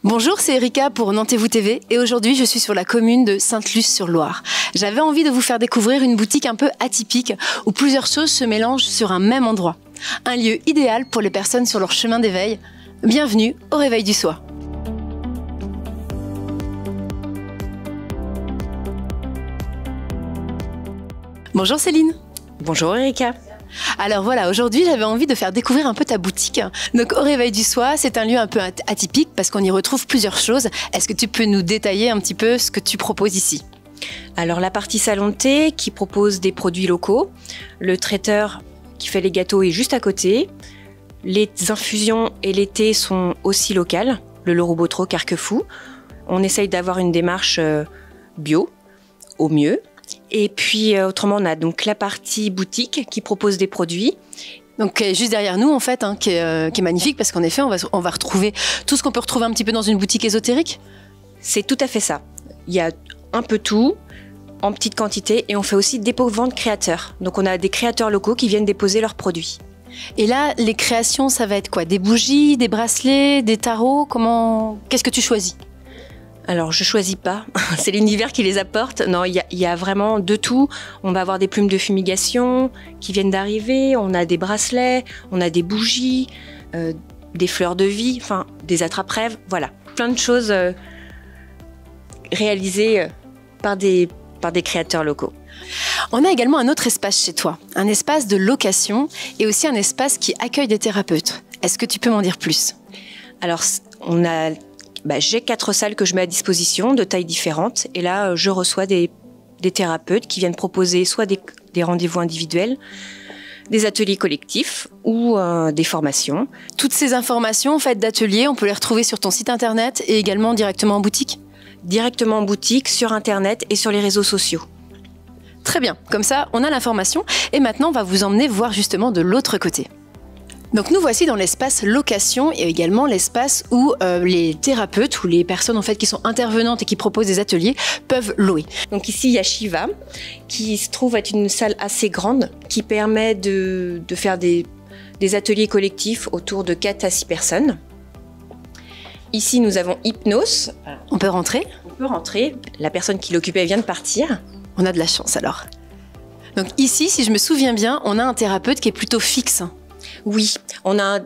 Bonjour, c'est Erika pour Nantez-vous TV et aujourd'hui je suis sur la commune de Sainte-Luce-sur-Loire. J'avais envie de vous faire découvrir une boutique un peu atypique où plusieurs choses se mélangent sur un même endroit. Un lieu idéal pour les personnes sur leur chemin d'éveil. Bienvenue au Réveil du Soi. Bonjour Céline. Bonjour Erika. Alors voilà, aujourd'hui j'avais envie de faire découvrir un peu ta boutique. Donc au Réveil du Soi, c'est un lieu un peu atypique parce qu'on y retrouve plusieurs choses. Est-ce que tu peux nous détailler un petit peu ce que tu proposes ici? Alors la partie salon de thé qui propose des produits locaux, le traiteur qui fait les gâteaux est juste à côté, les infusions et les thés sont aussi locales, le Loro Botro Carquefou. On essaye d'avoir une démarche bio au mieux. Et puis autrement, on a donc la partie boutique qui propose des produits. Donc juste derrière nous en fait, qui est magnifique parce qu'en effet, on va retrouver tout ce qu'on peut retrouver un petit peu dans une boutique ésotérique. C'est tout à fait ça. Il y a un peu tout, en petite quantité, et on fait aussi dépôt-vente créateurs. Donc on a des créateurs locaux qui viennent déposer leurs produits. Et là, les créations, ça va être quoi? Des bougies, des bracelets, des tarots? Qu'est-ce que tu choisis? Alors, je choisis pas. C'est l'univers qui les apporte. Non, il y a vraiment de tout. On va avoir des plumes de fumigation qui viennent d'arriver. On a des bracelets, on a des bougies, des fleurs de vie, enfin, des attrape-rêves. Voilà, plein de choses réalisées par des créateurs locaux. On a également un autre espace chez toi, un espace de location et aussi un espace qui accueille des thérapeutes. Est-ce que tu peux m'en dire plus? Alors, j'ai 4 salles que je mets à disposition de tailles différentes et là je reçois des thérapeutes qui viennent proposer soit des rendez-vous individuels, des ateliers collectifs ou des formations. Toutes ces informations en fait d'ateliers, on peut les retrouver sur ton site internet et également directement en boutique? Directement en boutique, sur internet et sur les réseaux sociaux. Très bien, comme ça on a l'information et maintenant on va vous emmener voir justement de l'autre côté. Donc nous voici dans l'espace location et également l'espace où les thérapeutes ou les personnes en fait qui sont intervenantes et qui proposent des ateliers peuvent louer. Donc ici il y a Shiva qui se trouve être une salle assez grande qui permet de faire des ateliers collectifs autour de 4 à 6 personnes. Ici nous avons Hypnose. On peut rentrer? On peut rentrer. La personne qui l'occupait vient de partir. On a de la chance alors. Donc ici, si je me souviens bien, on a un thérapeute qui est plutôt fixe. Oui, on a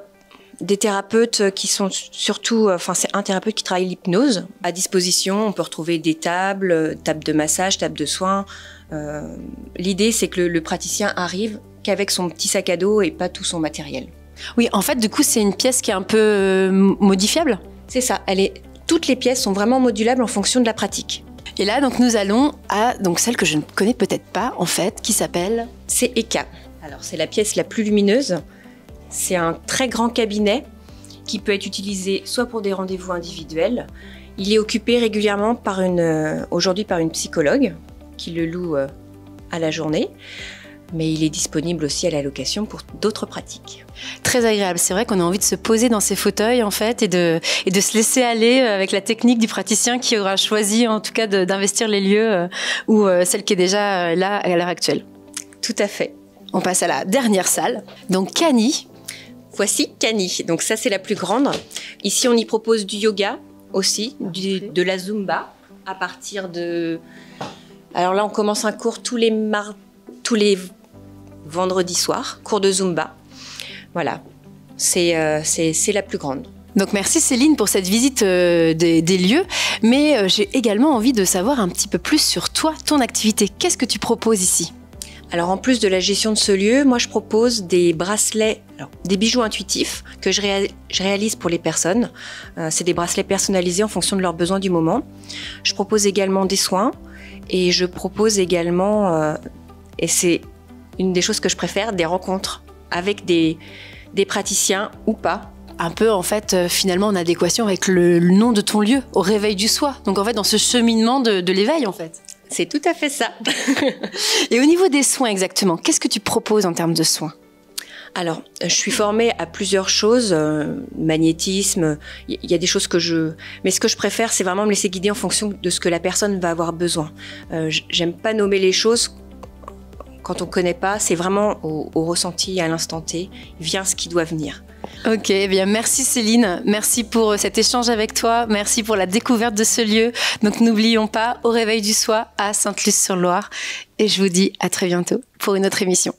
des thérapeutes qui sont surtout, c'est un thérapeute qui travaille l'hypnose. À disposition, on peut retrouver des tables de massage, tables de soins. L'idée, c'est que le praticien arrive qu'avec son petit sac à dos et pas tout son matériel. Oui, en fait, du coup, c'est une pièce qui est un peu modifiable? C'est ça, toutes les pièces sont vraiment modulables en fonction de la pratique. Et là, donc, nous allons à celle que je ne connais peut-être pas, en fait, qui s'appelle... C'est Eka. Alors, c'est la pièce la plus lumineuse. C'est un très grand cabinet qui peut être utilisé soit pour des rendez-vous individuels. Il est occupé régulièrement aujourd'hui par une psychologue qui le loue à la journée. Mais il est disponible aussi à la location pour d'autres pratiques. Très agréable. C'est vrai qu'on a envie de se poser dans ces fauteuils en fait et de se laisser aller avec la technique du praticien qui aura choisi en tout cas d'investir les lieux ou celle qui est déjà là à l'heure actuelle. Tout à fait. On passe à la dernière salle. Donc Kani. Voici Kani. Donc ça c'est la plus grande. Ici on y propose du yoga aussi, de la Zumba à partir de... Alors là on commence un cours tous les vendredis soirs, cours de Zumba. Voilà, c'est la plus grande. Donc merci Céline pour cette visite des lieux, mais j'ai également envie de savoir un petit peu plus sur toi, ton activité. Qu'est-ce que tu proposes ici ? Alors en plus de la gestion de ce lieu, moi je propose des bracelets, des bijoux intuitifs que je réalise pour les personnes. C'est des bracelets personnalisés en fonction de leurs besoins du moment. Je propose également des soins et je propose également, et c'est une des choses que je préfère, des rencontres avec des praticiens ou pas. Un peu en fait finalement en adéquation avec le nom de ton lieu, au Réveil du Soi. Donc en fait dans ce cheminement de l'éveil en fait. C'est tout à fait ça. Et au niveau des soins exactement, qu'est-ce que tu proposes en termes de soins ? Alors, je suis formée à plusieurs choses, magnétisme, il y a des choses mais ce que je préfère, c'est vraiment me laisser guider en fonction de ce que la personne va avoir besoin. J'aime pas nommer les choses quand on connaît pas, c'est vraiment au ressenti, à l'instant T, vient ce qui doit venir. Ok, eh bien merci Céline, merci pour cet échange avec toi, merci pour la découverte de ce lieu. Donc n'oublions pas, au réveil du soir à Sainte-Luce-sur-Loire. Et je vous dis à très bientôt pour une autre émission.